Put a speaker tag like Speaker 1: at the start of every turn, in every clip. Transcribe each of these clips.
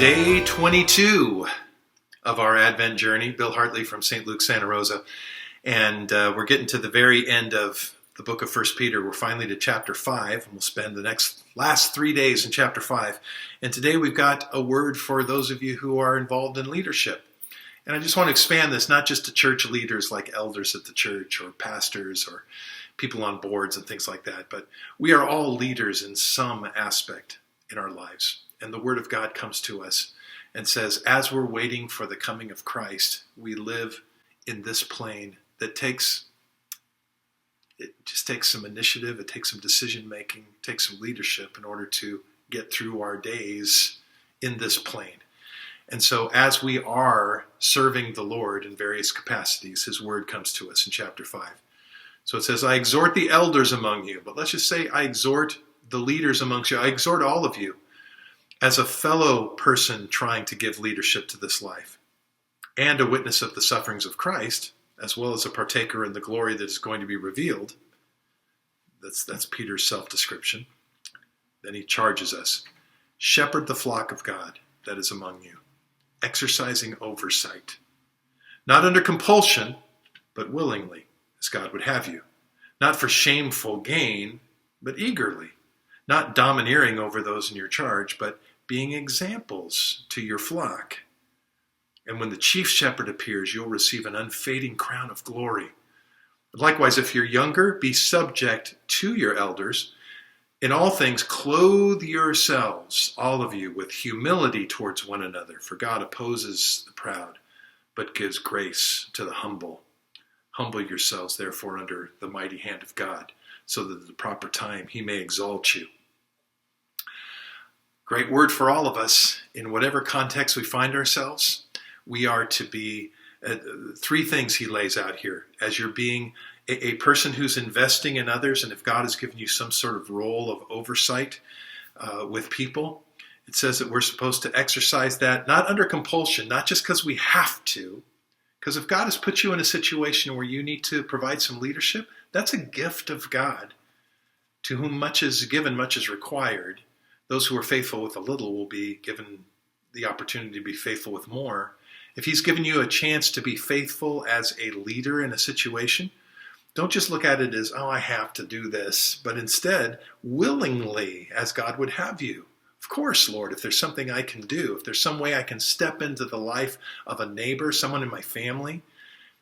Speaker 1: Day 22 of our Advent journey. Bill Hartley from St. Luke, Santa Rosa. And we're getting to the very end of the book of 1 Peter. We're finally to chapter 5, and we'll spend the last 3 days in chapter 5. And today we've got a word for those of you who are involved in leadership. And I just want to expand this not just to church leaders like elders at the church or pastors or people on boards and things like that, but we are all leaders in some aspect in our lives. And the Word of God comes to us and says, as we're waiting for the coming of Christ, we live in this plane that just takes some initiative, it takes some decision making, it takes some leadership in order to get through our days in this plane. And so as we are serving the Lord in various capacities, His Word comes to us in chapter 5. So it says, I exhort the elders among you, but let's just say I exhort the leaders amongst you. I exhort all of you as a fellow person trying to give leadership to this life and a witness of the sufferings of Christ, as well as a partaker in the glory that is going to be revealed. That's Peter's self-description. Then he charges us, shepherd the flock of God that is among you, exercising oversight, not under compulsion, but willingly, as God would have you, not for shameful gain, but eagerly, not domineering over those in your charge, but being examples to your flock. And when the chief shepherd appears, you'll receive an unfading crown of glory. Likewise, if you're younger, be subject to your elders. In all things, clothe yourselves, all of you, with humility towards one another. For God opposes the proud, but gives grace to the humble. Humble yourselves, therefore, under the mighty hand of God, so that at the proper time He may exalt you. Great word for all of us. In whatever context we find ourselves, we are to be, three things he lays out here. As you're being a person who's investing in others, and if God has given you some sort of role of oversight with people, it says that we're supposed to exercise that, not under compulsion, not just because we have to. Because if God has put you in a situation where you need to provide some leadership, that's a gift of God. To whom much is given, much is required. Those who are faithful with a little will be given the opportunity to be faithful with more. If He's given you a chance to be faithful as a leader in a situation, don't just look at it as, oh, I have to do this, but instead, willingly, as God would have you. Of course, Lord, if there's something I can do, if there's some way I can step into the life of a neighbor, someone in my family,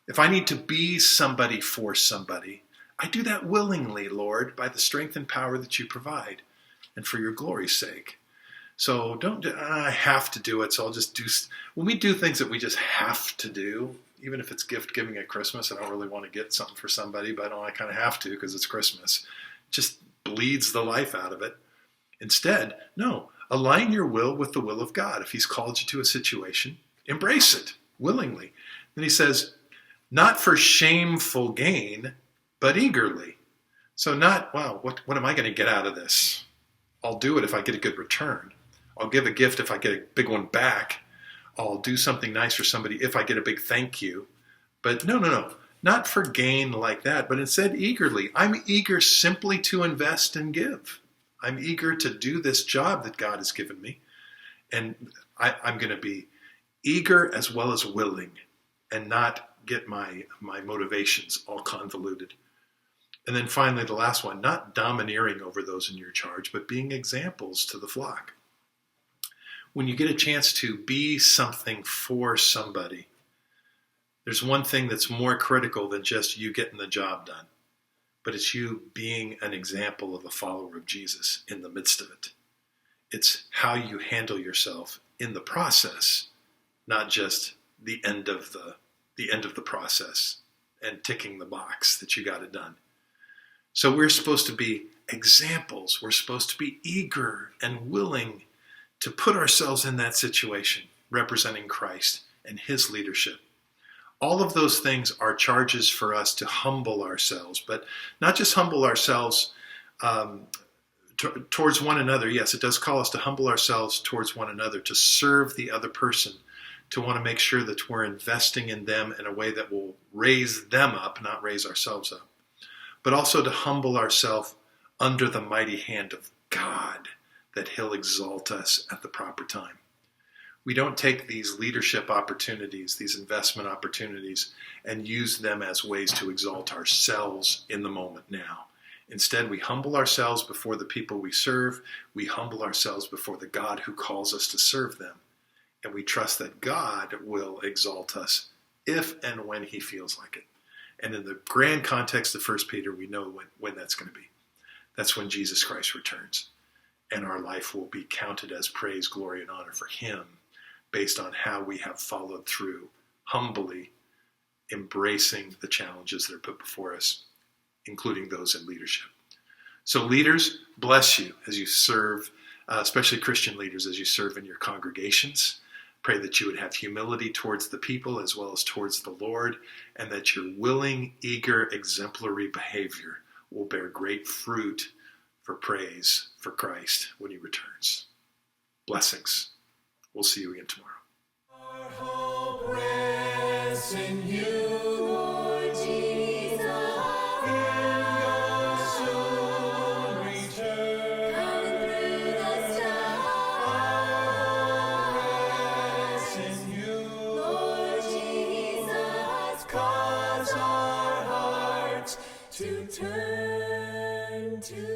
Speaker 1: if I need to be somebody for somebody, I do that willingly, Lord, by the strength and power that you provide, and for your glory's sake. So I have to do it, so I'll just do. When we do things that we just have to do, even if it's gift giving at Christmas, I don't really want to get something for somebody, but I kind of have to because it's Christmas. It just bleeds the life out of it. Instead, no, align your will with the will of God. If He's called you to a situation, embrace it willingly. Then he says, not for shameful gain, but eagerly. So not, wow, what am I going to get out of this? I'll do it if I get a good return. I'll give a gift if I get a big one back. I'll do something nice for somebody if I get a big thank you. But no. Not for gain like that, but instead eagerly. I'm eager simply to invest and give. I'm eager to do this job that God has given me. And I'm going to be eager as well as willing and not get my motivations all convoluted. And then finally, the last one, not domineering over those in your charge, but being examples to the flock. When you get a chance to be something for somebody, there's one thing that's more critical than just you getting the job done, but it's you being an example of a follower of Jesus in the midst of it. It's how you handle yourself in the process, not just the end of the process and ticking the box that you got it done. So we're supposed to be examples. We're supposed to be eager and willing to put ourselves in that situation, representing Christ and His leadership. All of those things are charges for us to humble ourselves, but not just humble ourselves towards one another. Yes, it does call us to humble ourselves towards one another, to serve the other person, to want to make sure that we're investing in them in a way that will raise them up, not raise ourselves up. But also to humble ourselves under the mighty hand of God, that He'll exalt us at the proper time. We don't take these leadership opportunities, these investment opportunities, and use them as ways to exalt ourselves in the moment now. Instead, we humble ourselves before the people we serve. We humble ourselves before the God who calls us to serve them. And we trust that God will exalt us if and when he feels like it. And in the grand context of 1 Peter, we know when that's going to be. That's when Jesus Christ returns. And our life will be counted as praise, glory, and honor for him based on how we have followed through, humbly embracing the challenges that are put before us, including those in leadership. So leaders, bless you as you serve, especially Christian leaders, as you serve in your congregations. Pray that you would have humility towards the people as well as towards the Lord, and that your willing, eager, exemplary behavior will bear great fruit for praise for Christ when he returns. Blessings. We'll see you again tomorrow.
Speaker 2: Our hope rests in you, Lord Jesus. In your soon return. Coming through the storm. Our hope rests in you, Lord Jesus. Cause our hearts to turn to